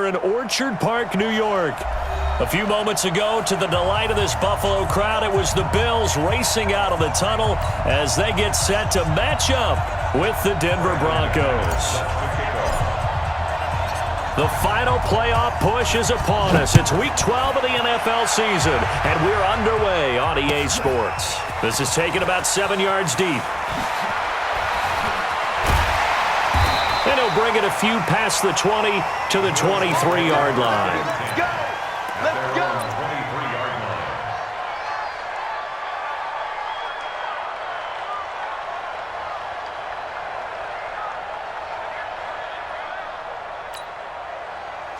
in Orchard Park, New York. A few moments ago, to the delight of this Buffalo crowd, it was the Bills racing out of the tunnel as they get set to match up with the Denver Broncos. The final playoff push is upon us. It's Week 12 of the NFL season, and we're underway on EA Sports. This is taken about 7 yards deep. And he'll bring it a few past the 20 to the 23-yard line. Let's go! Let's go!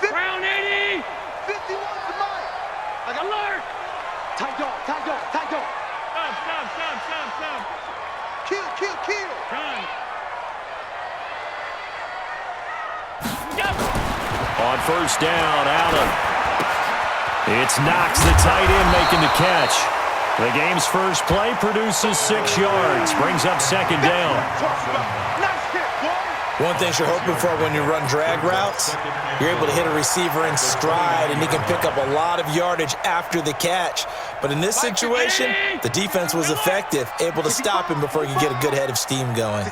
Round 80! 51 to Mike! Like alert! Tight dog, tight dog, tight dog! Stop! Kill! Run! On first down, Allen. It's Knox, the tight end, making the catch. The game's first play produces 6 yards, brings up second down. One thing you're hoping for when you run drag routes, you're able to hit a receiver in stride, and he can pick up a lot of yardage after the catch. But in this situation, the defense was effective, able to stop him before he could get a good head of steam going.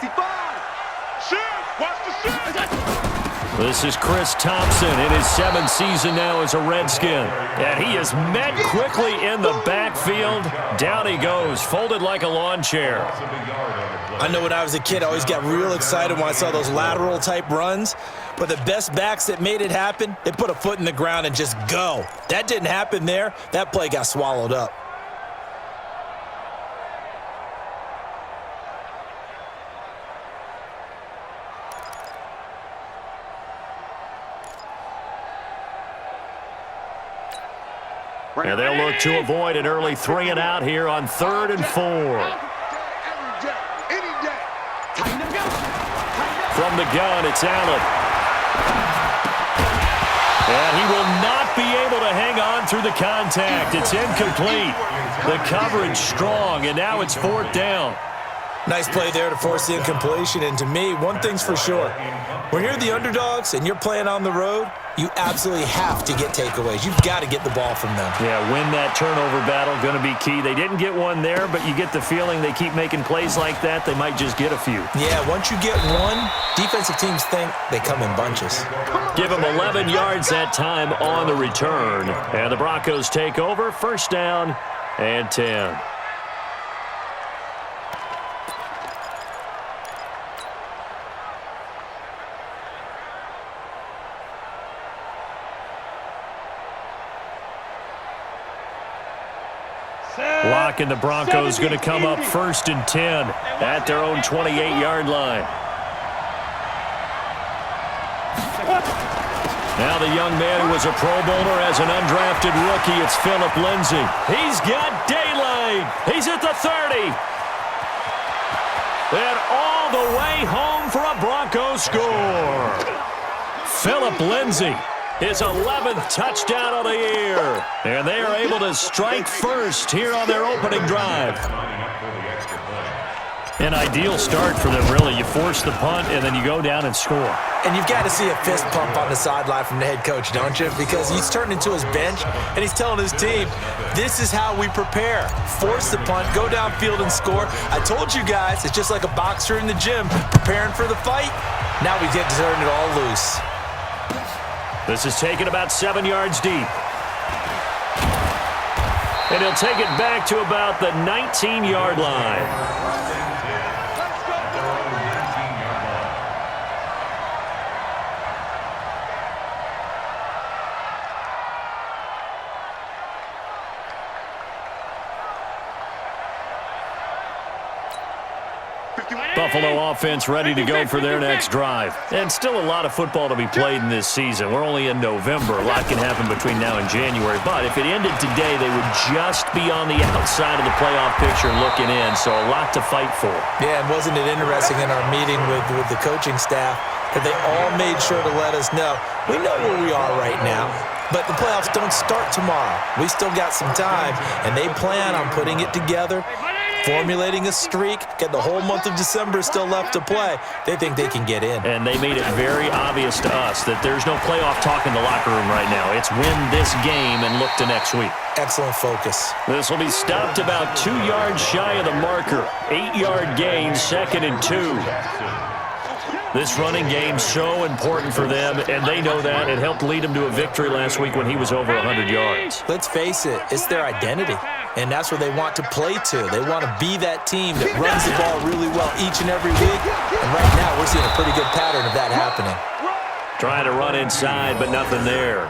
This is Chris Thompson in his 7th season now as a Redskin. And he is met quickly in the backfield. Down he goes, folded like a lawn chair. I know when I was a kid, I always got real excited when I saw those lateral type runs. But the best backs that made it happen, they put a foot in the ground and just go. That didn't happen there. That play got swallowed up. And they'll look to avoid an early 3 and out here on 3rd and 4. From the gun, it's Allen. And he will not be able to hang on through the contact. It's incomplete. The coverage strong, and now it's 4th down. Nice play there to force the incompletion. And to me, one thing's for sure. When you're the underdogs and you're playing on the road, you absolutely have to get takeaways. You've got to get the ball from them. Yeah, win that turnover battle, going to be key. They didn't get one there, but you get the feeling they keep making plays like that, they might just get a few. Yeah, once you get one, defensive teams think they come in bunches. Give them 11 yards that time on the return. And the Broncos take over, 1st down and 10. Lock and the Broncos going to come up 1st and 10 at their own 28-yard line. Now the young man who was a Pro Bowler as an undrafted rookie, it's Philip Lindsay. He's got daylight. He's at the 30. And all the way home for a Bronco score. Philip Lindsay. His 11th touchdown of the year. And they are able to strike first here on their opening drive. An ideal start for them, really. You force the punt, and then you go down and score. And you've got to see a fist pump on the sideline from the head coach, don't you? Because he's turned into his bench, and he's telling his team, this is how we prepare. Force the punt, go downfield and score. I told you guys, it's just like a boxer in the gym, preparing for the fight. Now we get to turn it all loose. This is taken about 7 yards deep. And he'll take it back to about the 19-yard line. Buffalo offense ready to go for their next drive. And still a lot of football to be played in this season. We're only in November. A lot can happen between now and January. But if it ended today, they would just be on the outside of the playoff picture looking in. So a lot to fight for. Yeah, and wasn't it interesting in our meeting with the coaching staff that they all made sure to let us know, we know where we are right now. But the playoffs don't start tomorrow. We still got some time, and they plan on putting it together formulating a streak, get the whole month of December still left to play. They think they can get in. And they made it very obvious to us that there's no playoff talk in the locker room right now. It's win this game and look to next week. Excellent focus. This will be stopped about 2 yards shy of the marker. 8-yard gain, 2nd and 2. This running game so important for them, and they know that. It helped lead them to a victory last week when he was over 100 yards. Let's face it, it's their identity, and that's what they want to play to. They want to be that team that runs the ball really well each and every week, and right now we're seeing a pretty good pattern of that happening. Trying to run inside, but nothing there.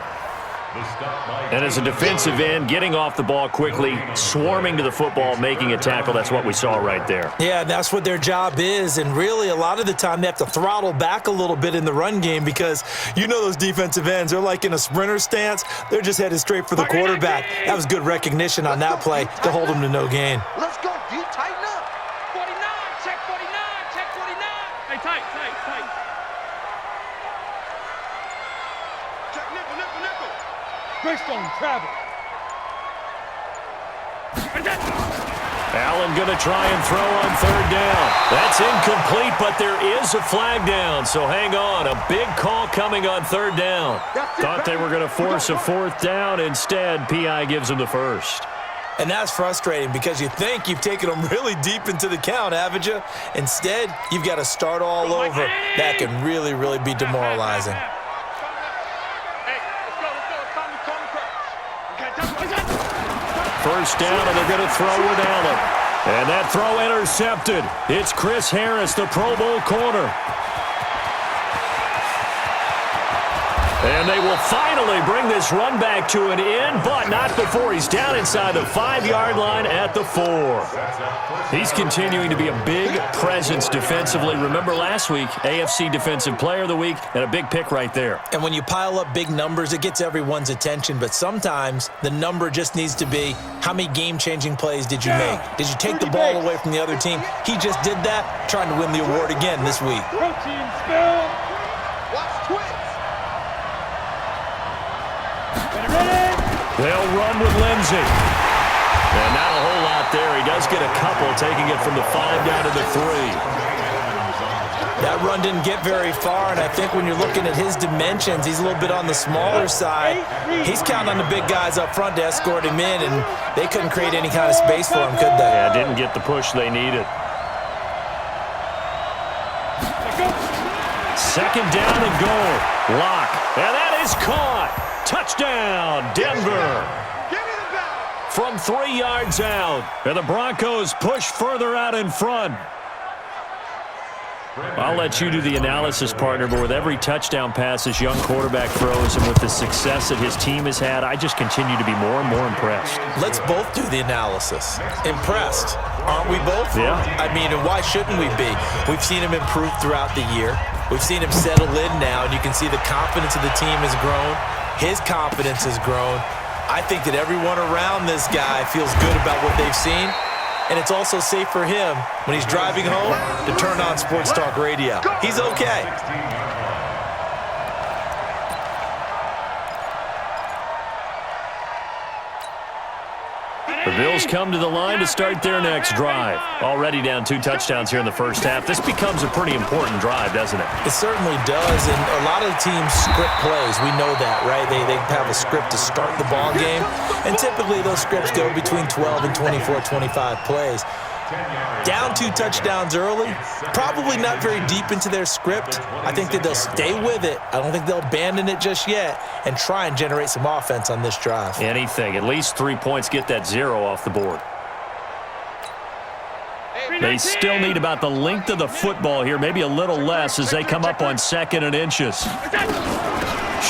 And as a defensive end, getting off the ball quickly, swarming to the football, making a tackle, that's what we saw right there. Yeah, that's what their job is, and really a lot of the time they have to throttle back a little bit in the run game because you know those defensive ends, they're like in a sprinter stance. They're just headed straight for the quarterback. That was good recognition on that play to hold them to no gain. Let's go, D. Tighten up. 49, check 49, check 49. Hey, tight. Check nickel, nickel, nickel. Greystone, travel. Allen going to try and throw on 3rd down. That's incomplete, but there is a flag down, so hang on. A big call coming on 3rd down. Thought they were going to force a 4th down. Instead, P.I. gives them the 1st. And that's frustrating because you think you've taken them really deep into the count, haven't you? Instead, you've got to start all over. That can really, really be demoralizing. First down, and they're going to throw with Allen. And that throw intercepted. It's Chris Harris, the Pro Bowl corner. And they will finally bring this run back to an end, but not before he's down inside the 5-yard line at the 4. He's continuing to be a big presence defensively. Remember last week, AFC Defensive Player of the Week, and a big pick right there. And when you pile up big numbers, it gets everyone's attention, but sometimes the number just needs to be how many game-changing plays did you make? Did you take the ball away from the other team? He just did that, trying to win the award again this week. Protein spill. Watch twitch. They'll run with Lindsey. And not a whole lot there. He does get a couple, taking it from the 5 down to the 3. That run didn't get very far, and I think when you're looking at his dimensions, he's a little bit on the smaller side. He's counting on the big guys up front to escort him in, and they couldn't create any kind of space for him, could they? Yeah, didn't get the push they needed. 2nd down and goal. Lock. And that is caught. Touchdown, Denver. Give me the ball. From 3 yards out. And the Broncos push further out in front. I'll let you do the analysis, partner, but with every touchdown pass this young quarterback throws and with the success that his team has had, I just continue to be more and more impressed. Let's both do the analysis. Impressed, aren't we both? Yeah. I mean, and why shouldn't we be? We've seen him improve throughout the year. We've seen him settle in now, and you can see the confidence of the team has grown. His confidence has grown. I think that everyone around this guy feels good about what they've seen. And it's also safe for him when he's driving home to turn on Sports Talk Radio. He's okay. The Bills come to the line to start their next drive. Already down 2 touchdowns here in the first half. This becomes a pretty important drive, doesn't it? It certainly does, and a lot of teams script plays. We know that, right? They have a script to start the ball game, and typically those scripts go between 12 and 24, 25 plays. Down 2 touchdowns early, probably not very deep into their script. I think that they'll stay with it. I don't think they'll abandon it just yet and try and generate some offense on this drive. Anything. At least 3 points, get that 0 off the board. They still need about the length of the football here, maybe a little less as they come up on 2nd and inches.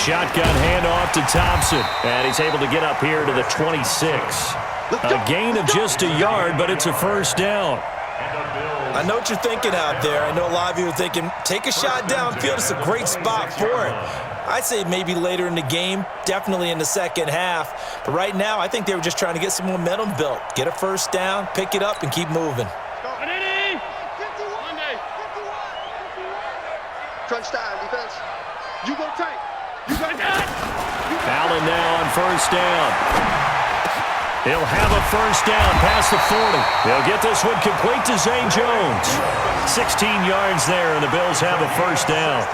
Shotgun handoff to Thompson, and he's able to get up here to the 26. A gain of just a yard, but it's a first down. I know what you're thinking out there. I know a lot of you are thinking, take a shot downfield. It's a great spot for it. I'd say maybe later in the game, definitely in the second half. But right now, I think they were just trying to get some momentum built. Get a first down, pick it up, and keep moving. Crunch time, defense. You go tight. You got that. Allen now on first down. He'll have a first down past the 40. They'll get this one complete to Zay Jones. 16 yards there, and the Bills have a first down.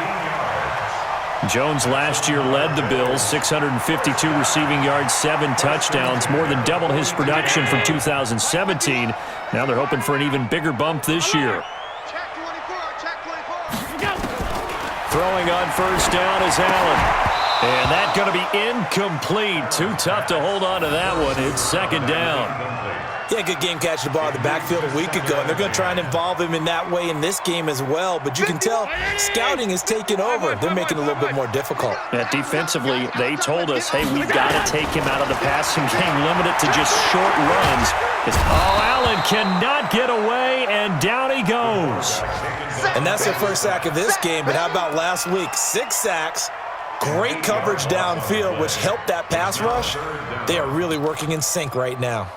Jones last year led the Bills, 652 receiving yards, 7 touchdowns, more than double his production from 2017. Now they're hoping for an even bigger bump this year. Check 24, check 24. Throwing on first down is Allen. And that's going to be incomplete. Too tough to hold on to that one. It's second down. Yeah, good game catching the ball in the backfield a week ago, and they're going to try and involve him in that way in this game as well. But you can tell scouting is taking over. They're making it a little bit more difficult. Yeah, defensively, they told us, hey, we've got to take him out of the passing game, limit it to just short runs. Allen cannot get away, and down he goes. And that's their first sack of this game, but how about last week? 6 sacks. Great coverage downfield, which helped that pass rush. They are really working in sync right now.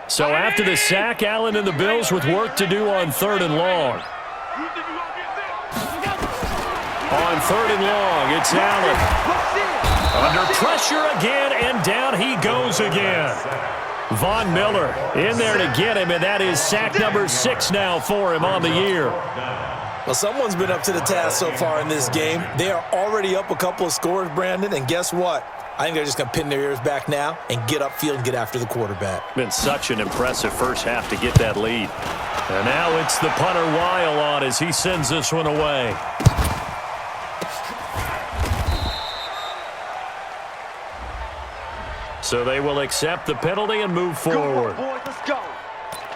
So after the sack, Allen and the Bills with work to do on 3rd and long. On 3rd and long, it's Allen. Under pressure again, and down he goes again. Von Miller in there to get him, and that is sack number 6 now for him on the year. Well, someone's been up to the task so far in this game. They are already up a couple of scores, Brandon, and guess what? I think they're just going to pin their ears back now and get upfield and get after the quarterback. Been such an impressive first half to get that lead. And now it's the punter Weil on as he sends this one away. So they will accept the penalty and move forward. Go, boys, let's go.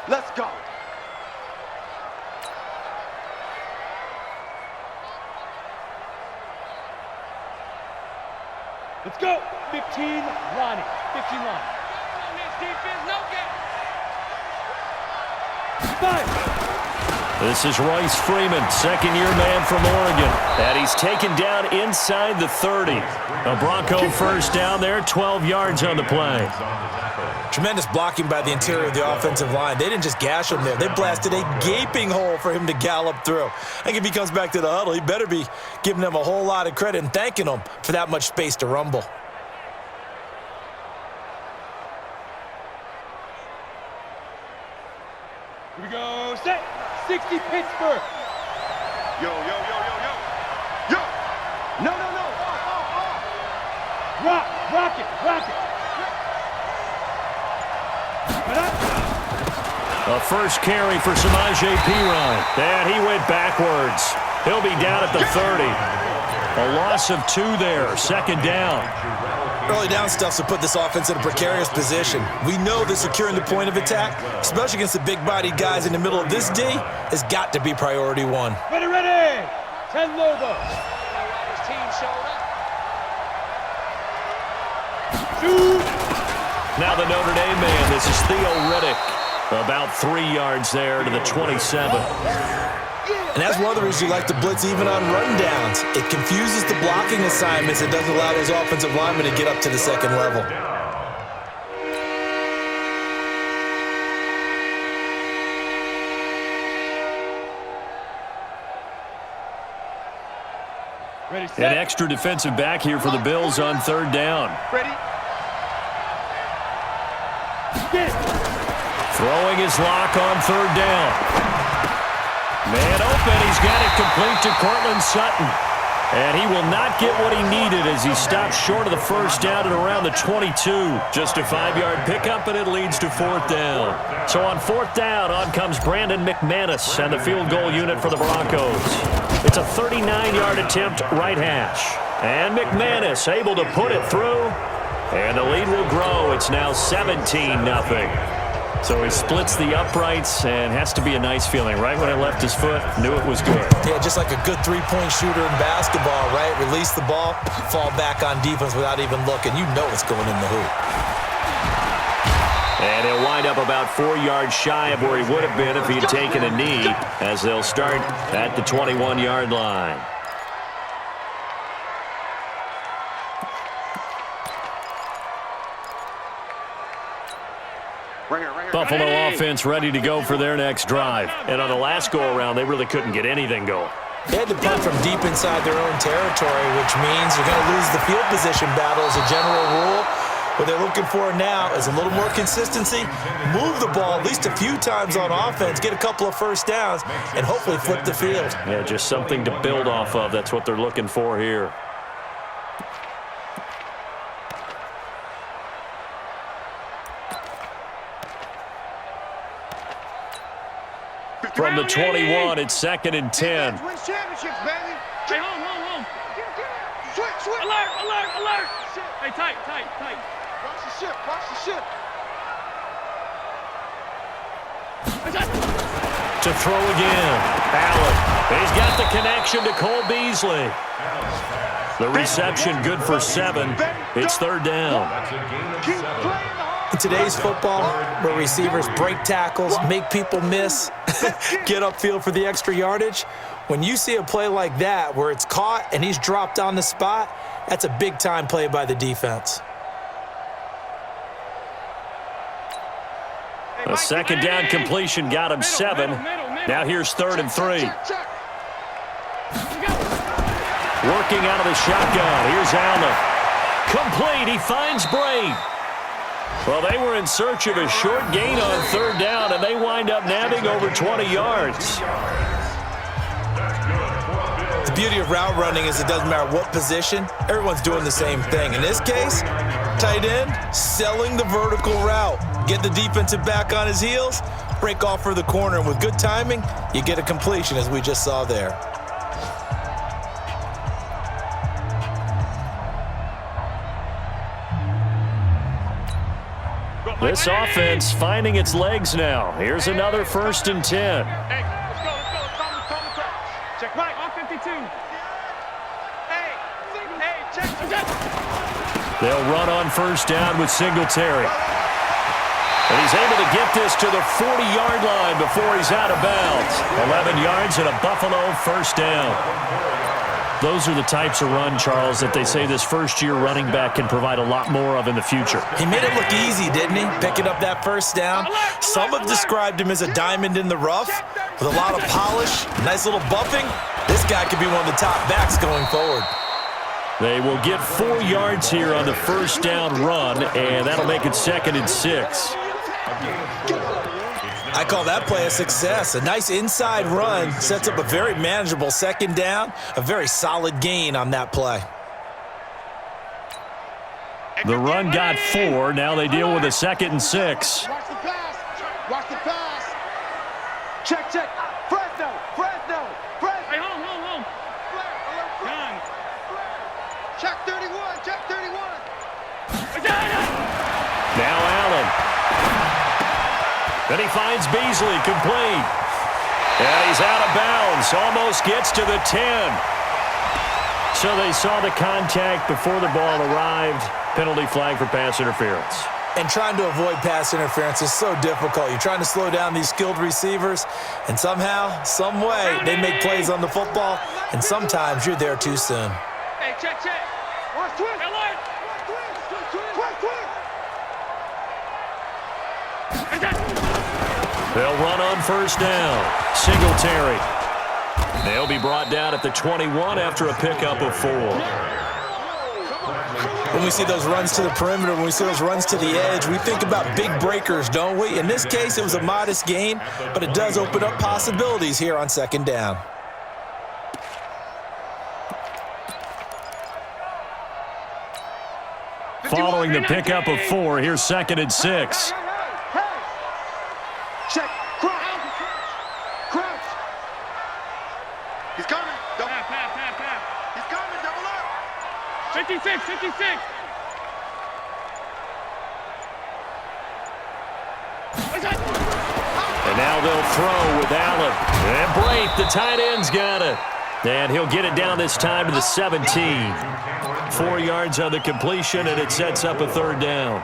Let's go. Let's go. 15 Lonnie. 15 Lonnie. Defense, no gap. 5. This is Royce Freeman, second-year man from Oregon. And he's taken down inside the 30. A Bronco first down there, 12 yards on the play. Tremendous blocking by the interior of the offensive line. They didn't just gash him there. They blasted a gaping hole for him to gallop through. I think if he comes back to the huddle, he better be giving them a whole lot of credit and thanking them for that much space to rumble. Here we go. Set. 60 Pittsburgh. Yo, yo, yo, yo, yo. Yo. No, no, no. Rock it. A first carry for Samaje Perine. And he went backwards. He'll be down at the 30. A loss of 2 there, second down. Early down stuff to put this offense in a precarious position. We know that securing the point of attack, especially against the big-bodied guys in the middle of this D, has got to be priority 1. Ready. 10 Lobos. Now the Notre Dame man, this is Theo Riddick. About 3 yards there to the 27. And that's one of the reasons you like to blitz even on rundowns. It confuses the blocking assignments. It doesn't allow those offensive linemen to get up to the second level. Ready, set. An extra defensive back here for the Bills on 3rd down. Ready? Throwing his lock on 3rd down. Man open, he's got it complete to Cortland Sutton. And he will not get what he needed as he stops short of the first down at around the 22. Just a 5-yard pickup, and it leads to 4th down. So on 4th down, on comes Brandon McManus and the field goal unit for the Broncos. It's a 39-yard attempt right hash. And McManus able to put it through. And the lead will grow. It's now 17-0. So he splits the uprights and has to be a nice feeling. Right when it left his foot, knew it was good. Yeah, just like a good three-point shooter in basketball, right? Release the ball, fall back on defense without even looking. You know it's going in the hoop. And he'll wind up about 4 yards shy of where he would have been if he'd taken a knee, as they'll start at the 21-yard line. Buffalo offense ready to go for their next drive. And on the last go-around, they really couldn't get anything going. They had to punt from deep inside their own territory, which means you're going to lose the field position battle as a general rule. What they're looking for now is a little more consistency, move the ball at least a few times on offense, get a couple of first downs, and hopefully flip the field. Yeah, just something to build off of. That's what they're looking for here. From the 21, it's 2nd and 10. Win championships, baby. Hey, home. Switch. Alert. Hey, tight. Watch the ship. To throw again. Allen. He's got the connection to Cole Beasley. The reception good for 7. It's 3rd down. Keep playing the hard. In today's football, where receivers break tackles, make people miss, get upfield for the extra yardage, when you see a play like that where it's caught and he's dropped on the spot, that's a big-time play by the defense. A 2nd down completion got him 7. Now here's 3rd and 3. Working out of the shotgun. Here's Allen. Complete. He finds Braid. Well, they were in search of a short gain on 3rd down, and they wind up nabbing over 20 yards. The beauty of route running is it doesn't matter what position, everyone's doing the same thing. In this case, tight end, selling the vertical route. Get the defensive back on his heels, break off for the corner, and with good timing, you get a completion as we just saw there. This offense finding its legs now. Here's another 1st and 10. Hey, let's go. Check right on 52. Hey, check. They'll run on 1st down with Singletary. And he's able to get this to the 40-yard line before he's out of bounds. 11 yards and a Buffalo 1st down. Those are the types of run, Charles, that they say this first-year running back can provide a lot more of in the future. He made it look easy, didn't he? Picking up that 1st down. Some have described him as a diamond in the rough with a lot of polish, nice little buffing. This guy could be one of the top backs going forward. They will get 4 yards here on the 1st down run, and that'll make it 2nd and 6. I call that play a success. A nice inside run sets up a very manageable 2nd down, a very solid gain on that play. The run got 4. Now they deal with a 2nd and 6. Watch the pass. Check. Fresno. Hey, home. Done. Check 31. Now Allen. Then he finds Beasley, complete. And he's out of bounds, almost gets to the 10. So they saw the contact before the ball arrived. Penalty flag for pass interference. And trying to avoid pass interference is so difficult. You're trying to slow down these skilled receivers, and somehow, some way, they make plays on the football, and sometimes you're there too soon. Hey, check. Watch twist. Alert. They'll run on 1st down. Singletary. They'll be brought down at the 21 after a pickup of 4. When we see those runs to the perimeter, when we see those runs to the edge, we think about big breakers, don't we? In this case, it was a modest gain, but it does open up possibilities here on 2nd down. Following the pickup of 4, here's 2nd and 6. Check. Crouch. He's coming. Tap. He's coming. Double up. 56. And now they'll throw with Allen. And Blake, the tight end's got it. And he'll get it down this time to the 17. 4 yards on the completion, and it sets up a 3rd down.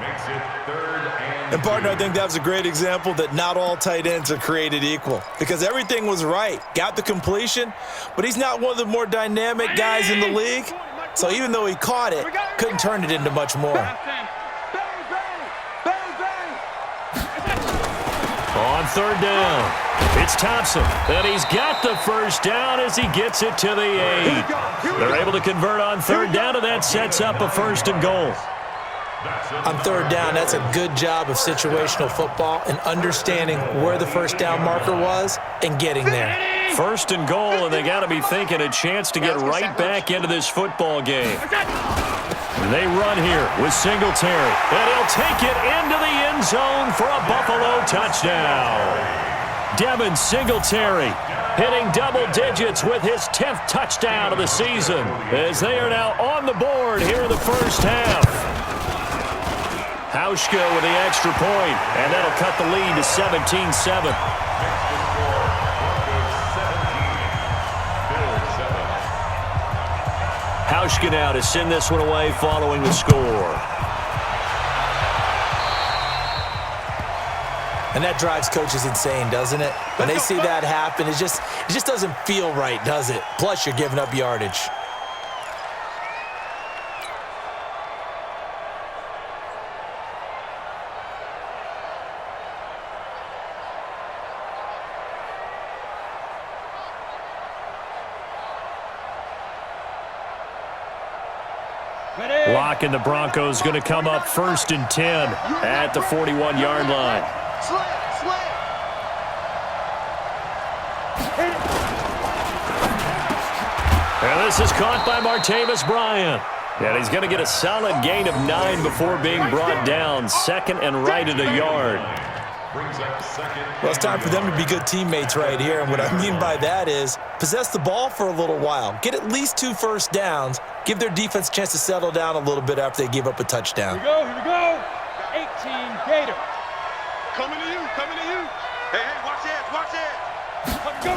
And, partner, I think that was a great example that not all tight ends are created equal because everything was right. Got the completion, but he's not one of the more dynamic guys in the league. So even though he caught it, couldn't turn it into much more. On 3rd down, it's It's Thompson, and he's got the first down as he gets it to the 8. They're able to convert on third down, and that sets up a 1st and goal. On third down, that's a good job of situational football and understanding where the first down marker was and getting there. 1st and goal, and they got to be thinking a chance to get right back into this football game. They run here with Singletary, and he'll take it into the end zone for a Buffalo touchdown. Devin Singletary hitting double digits with his 10th touchdown of the season as they are now on the board here in the first half. Hauschka with the extra point, and that'll cut the lead to 17-7. Hauschka now to send this one away following the score. And that drives coaches insane, doesn't it? When they see that happen, it just doesn't feel right, does it? Plus, you're giving up yardage. Lock and the Broncos going to come up 1st and 10 at the 41-yard line. And this is caught by Martavis Bryant. And he's going to get a solid gain of 9 before being brought down. 2nd and right at a yard. Well, it's time for them to be good teammates right here. And what I mean by that is possess the ball for a little while. Get at least 2 first downs. Give their defense a chance to settle down a little bit after they give up a touchdown. Here we go. 18 Gator. Coming to you. Hey, watch it. Let's go.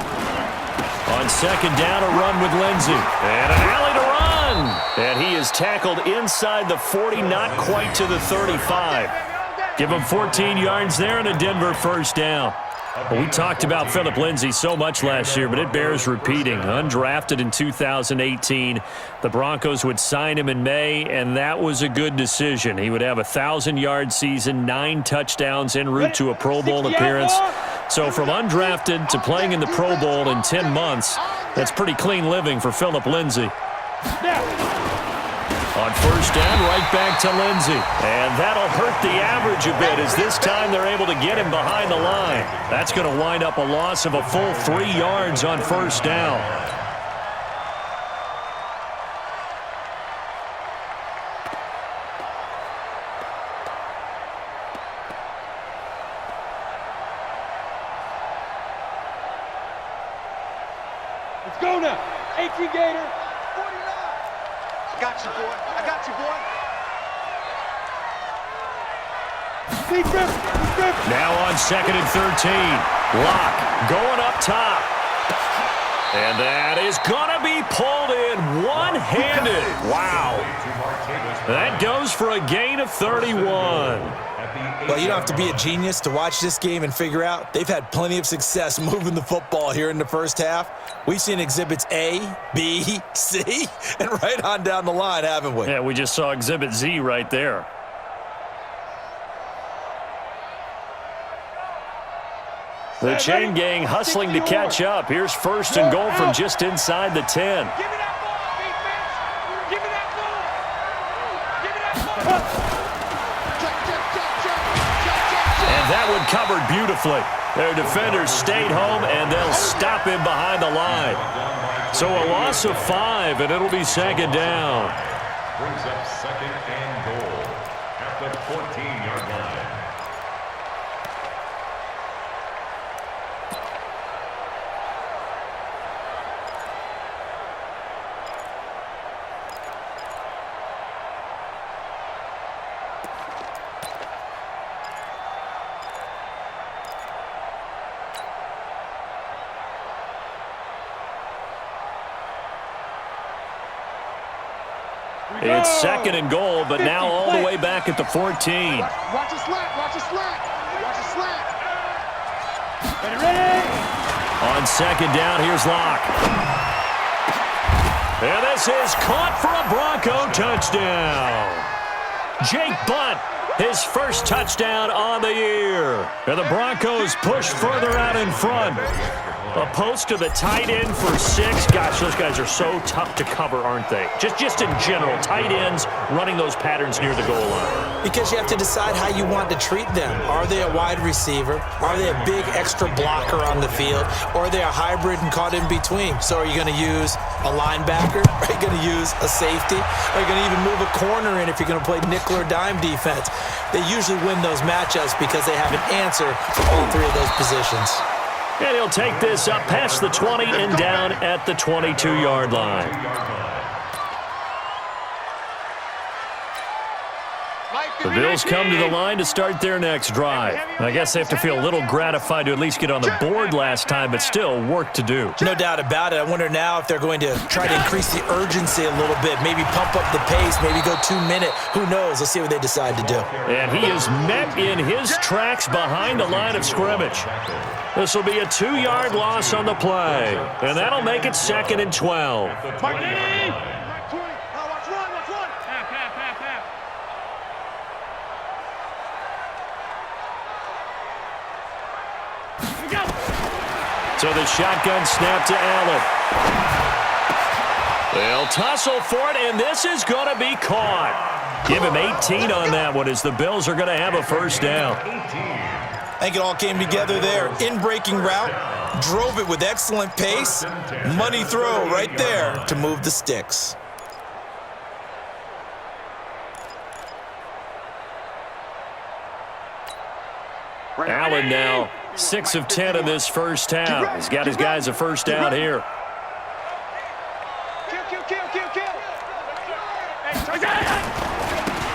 On 2nd down, a run with Lindsey. And an alley to run. And he is tackled inside the 40, not quite to the 35. Give him 14 yards there and a Denver first down. Well, we talked about Phillip Lindsay so much last year, but it bears repeating. Undrafted in 2018, the Broncos would sign him in May, and that was a good decision. He would have a 1,000-yard season, 9 touchdowns en route to a Pro Bowl appearance. So from undrafted to playing in the Pro Bowl in 10 months, that's pretty clean living for Phillip Lindsay. On first down, right back to Lindsey. And that'll hurt the average a bit as this time they're able to get him behind the line. That's going to wind up a loss of a full 3 yards on first down. Let's go now. 18 Gator. I got you, boy. Now on 2nd and 13. Lock going up top. And that is going to be pulled in one-handed. Wow. That goes for a gain of 31. Well, you don't have to be a genius to watch this game and figure out they've had plenty of success moving the football here in the first half. We've seen exhibits A, B, C, and right on down the line, haven't we? Yeah, we just saw exhibit Z right there. The chain gang hustling to catch up. Here's 1st and goal from just inside the 10. Give me that ball, defense. Give me that ball. And that one covered beautifully. Their defenders stayed home, and they'll stop him behind the line. So a loss of 5, and it'll be 2nd down. Brings up 2nd and goal at the 14-yard line. It's 2nd and goal, but now all the way back at the 14. Watch the slack. Ready? On 2nd down, here's Lock. And this is caught for a Bronco touchdown. Jake Bunt, his first touchdown on the year. And the Broncos push further out in front. A post to the tight end for 6. Gosh, those guys are so tough to cover, aren't they? Just in general, tight ends running those patterns near the goal line. Because you have to decide how you want to treat them. Are they a wide receiver? Are they a big extra blocker on the field? Or are they a hybrid and caught in between? So are you going to use a linebacker? Are you going to use a safety? Are you going to even move a corner in if you're going to play nickel or dime defense? They usually win those matchups because they have an answer for all 3 of those positions. And he'll take this up past the 20 and down at the 22-yard line. The Bills come to the line to start their next drive. I guess they have to feel a little gratified to at least get on the board last time, but still work to do. No doubt about it. I wonder now if they're going to try to increase the urgency a little bit, maybe pump up the pace, maybe go 2-minute. Who knows? Let's see what they decide to do. And he is met in his tracks behind the line of scrimmage. This will be a 2-yard loss on the play, and that'll make it 2nd and 12. So the shotgun snap to Allen. They'll tussle for it, and this is going to be caught. Give him 18 on that one as the Bills are going to have a first down. I think it all came together there. In-breaking route, drove it with excellent pace. Money throw right there to move the sticks. Allen now 6 of 10 in this first half. He's got his guys a first down here.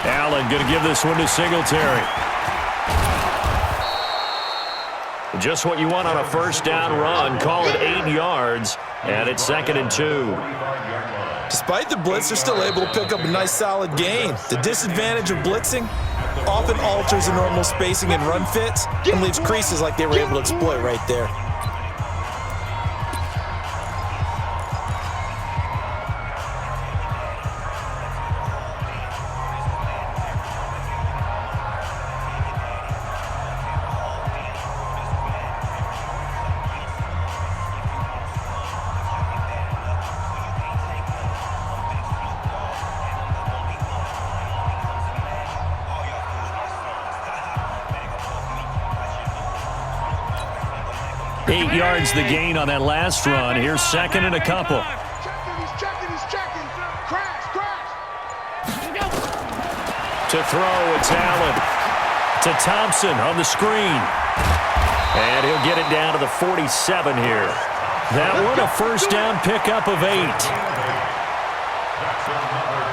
Allen going to give this one to Singletary. Just what you want on a first down run. Call it 8 yards, and it's 2nd and 2. Despite the blitz, they're still able to pick up a nice solid gain. The disadvantage of blitzing often alters the normal spacing and run fits and leaves creases like they were able to exploit right there. Eight yards the gain on that last run. Here's 2nd and a couple. He's checking. Crash. To throw, it's Allen. To Thompson on the screen. And he'll get it down to the 47 here. That one, a first down pickup of 8.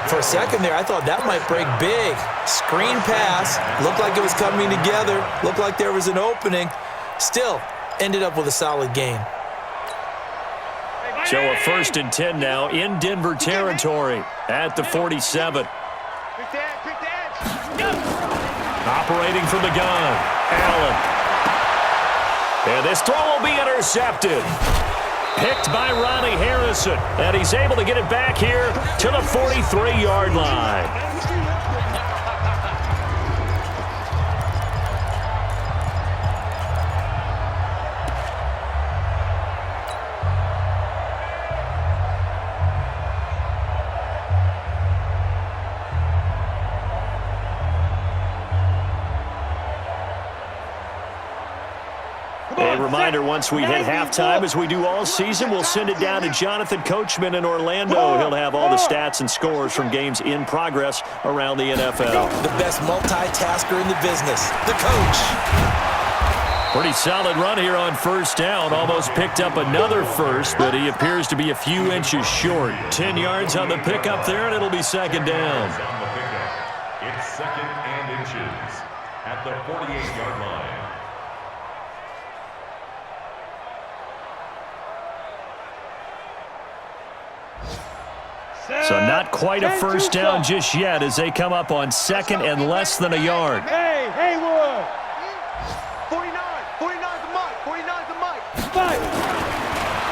For a second there, I thought that might break big. Screen pass. Looked like it was coming together. Looked like there was an opening. Still, ended up with a solid gain. So a 1st and 10 now in Denver territory at the 47. Operating from the gun, Allen. And this throw will be intercepted. Picked by Ronnie Harrison. And he's able to get it back here to the 43-yard line. A reminder, once we hit halftime, as we do all season, we'll send it down to Jonathan Coachman in Orlando. He'll have all the stats and scores from games in progress around the NFL. The best multitasker in the business, the coach. Pretty solid run here on first down. Almost picked up another first, but he appears to be a few inches short. 10 yards on the pickup there, and it'll be 2nd down. It's 2nd and inches at the 48-yard line. So not quite a first down just yet as they come up on 2nd and less than a yard. Hey, Haywood! 49 the mic.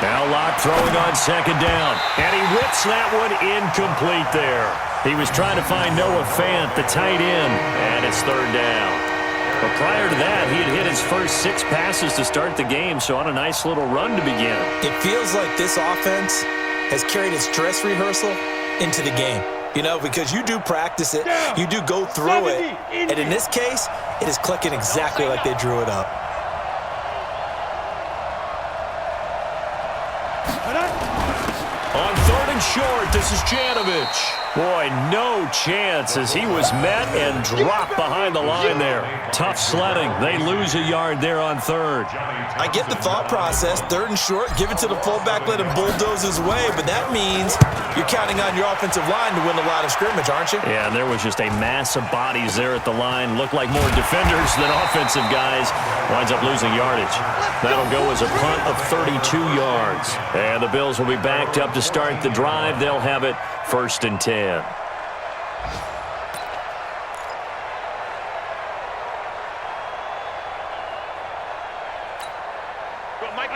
Now Locke throwing on 2nd down. And he rips that one incomplete there. He was trying to find Noah Fant, the tight end, and it's third down. But prior to that, he had hit his first 6 passes to start the game, so on a nice little run to begin. It feels like this offense has carried its dress rehearsal into the game. You know, because you do practice it, you do go through it, and in this case, it is clicking exactly like they drew it up. On third and short, this is Janovich. Boy, no chance as he was met and dropped behind the line there. Tough sledding. They lose a yard there on third. I get the thought process. Third and short, give it to the fullback, let him bulldoze his way, but that means you're counting on your offensive line to win a lot of scrimmage, aren't you? Yeah, and there was just a mass of bodies there at the line. Looked like more defenders than offensive guys. Winds up losing yardage. That'll go as a punt of 32 yards. And the Bills will be backed up to start the drive. They'll have it 1st and 10.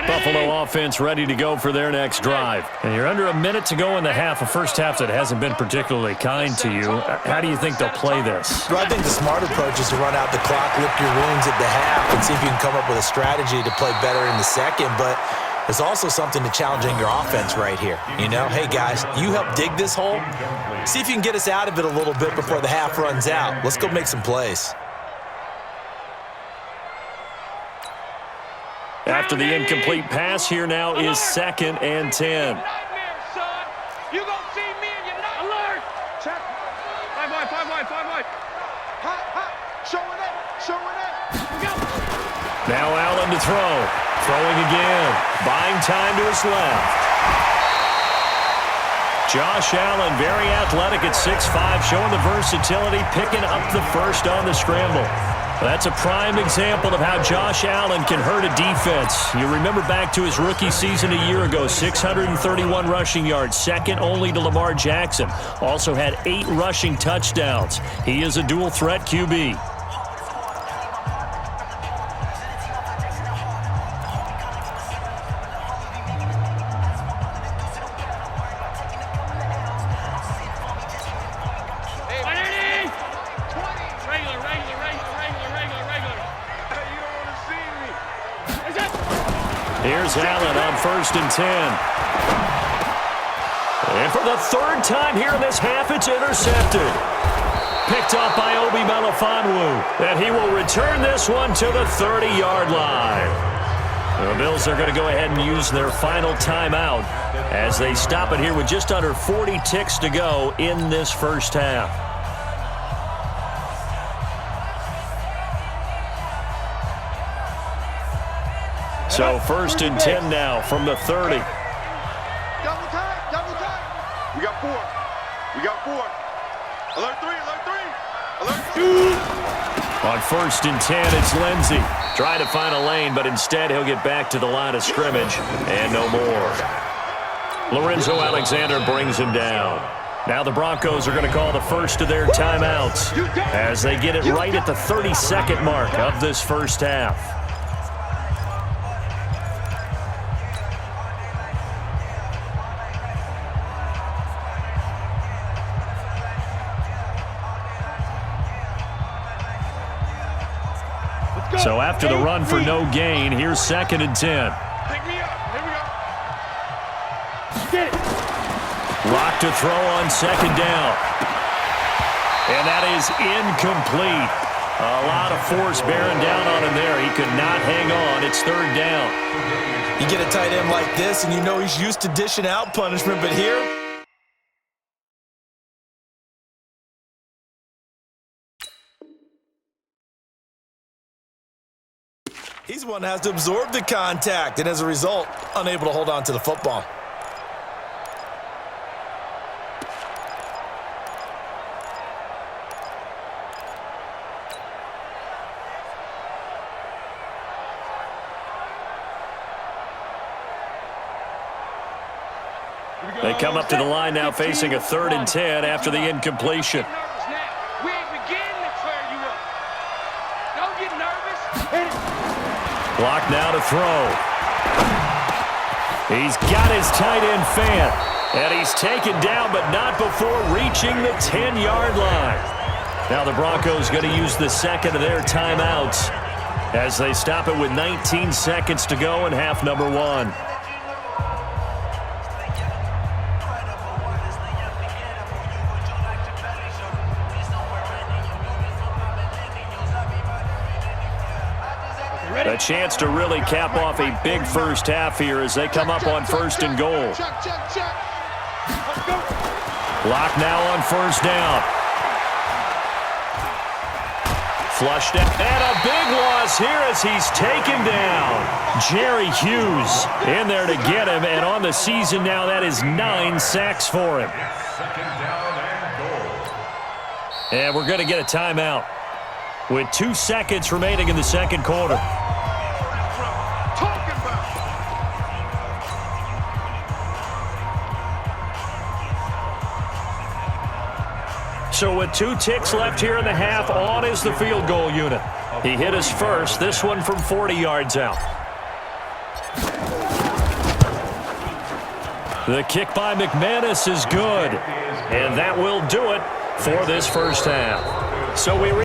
Buffalo offense ready to go for their next drive. And you're under a minute to go in the half, a first half that hasn't been particularly kind to you. How do you think they'll play this? Well, I think the smart approach is to run out the clock, lick your wounds at the half, and see if you can come up with a strategy to play better in the second. But there's also something to challenging your offense right here. You know, hey, guys, you help dig this hole. See if you can get us out of it a little bit before the half runs out. Let's go make some plays. After the incomplete pass, here now is 2nd and 10. You gonna see me and you're not alert. Check. 5 wide. Hot. Showing it. Go. Now Allen to throw. Throwing again. Buying time to his left. Josh Allen, very athletic at 6'5", showing the versatility, picking up the first on the scramble. That's a prime example of how Josh Allen can hurt a defense. You remember back to his rookie season a year ago, 631 rushing yards, second only to Lamar Jackson. Also had 8 rushing touchdowns. He is a dual threat QB. Here's Allen on 1st and 10. And for the 3rd time here in this half, it's intercepted. Picked off by Obi Melifonwu. And he will return this one to the 30-yard line. The Bills are going to go ahead and use their final timeout as they stop it here with just under 40 ticks to go in this first half. So 1st and 10 now from the 30. Double time. We got 4. Alert 3. On 1st and 10, it's Lindsey. Trying to find a lane, but instead he'll get back to the line of scrimmage and no more. Lorenzo Alexander brings him down. Now the Broncos are going to call the first of their timeouts as they get it right at the 30-second mark of this first half. So after the run for no gain, here's 2nd and 10. Pick me up. Here we go. Get it. Lock to throw on 2nd down. And that is incomplete. A lot of force bearing down on him there. He could not hang on. It's 3rd down. You get a tight end like this, and you know he's used to dishing out punishment, but here, he's the one that has to absorb the contact, and as a result, unable to hold on to the football. They come up to the line now facing a 3rd and 10 after the incompletion. We ain't beginning to clear you up. Don't get nervous. Block now to throw. He's got his tight end fan. And he's taken down, but not before reaching the 10-yard line. Now the Broncos going to use the second of their timeouts as they stop it with 19 seconds to go in half number 1. A chance to really cap off a big first half here as they come up on 1st and goal. Clock now on 1st down. Flushed out. And a big loss here as he's taken down. Jerry Hughes in there to get him. And on the season now, that is 9 sacks for him. And we're going to get a timeout with 2 seconds remaining in the second quarter. So with 2 ticks left here in the half, on is the field goal unit. He hit his first, this one from 40 yards out. The kick by McManus is good. And that will do it for this first half. So we